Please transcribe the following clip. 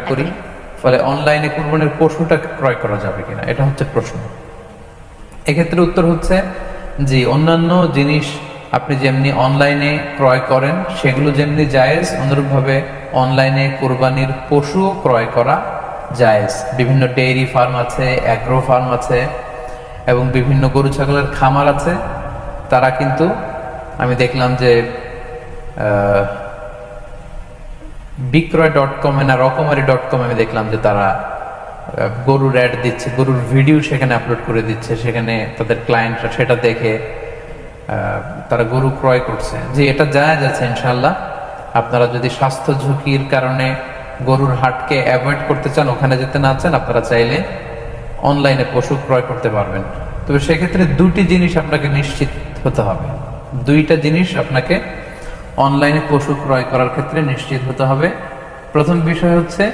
করি, ফলে অনলাইনে কুরবানির পশুটা ক্রয় করা যাবে কিনা, এটা হচ্ছে প্রশ্ন। এক্ষেত্রে উত্তর হচ্ছে যে অন্যান্য জিনিস আপনি যেমনি অনলাইনে ক্রয় করেন সেগুলো যেমনি জায়েজ, অনুরূপভাবে অনলাইনে কুরবানির পশু ক্রয় করা জায়েজ। বিভিন্ন ডেইরি ফার্ম আছে, অ্যাগ্রো ফার্ম আছে এবং বিভিন্ন গরু ছাগলের খামার আছে। তারা কিন্তু আমি দেখলাম যে বিক্রয়.com না রকমারি.com আমি দেখলাম যে তারা গরুর অ্যাড দিচ্ছে, গরুর ভিডিও সেখানে আপলোড করে দিচ্ছে, সেখানে তাদের ক্লায়েন্টরা সেটা দেখে তারা গরু ক্রয় করছে। যে এটা জায়েজ আছে ইনশাআল্লাহ। আপনারা যদি স্বাস্থ্য ঝুঁকির কারণে গরুর হাটকে অ্যাভয়েড করতে চান, ওখানে যেতে না চান, আপনারা চাইলে অনলাইনে পশু ক্রয় করতে পারবেন। তবে সেক্ষেত্রে দুটি জিনিস আপনাকে নিশ্চিত হতে হবে, দুইটা জিনিস আপনাকে অনলাইনে পশু ক্রয় করার ক্ষেত্রে নিশ্চিত হতে হবে। প্রথম বিষয় হচ্ছে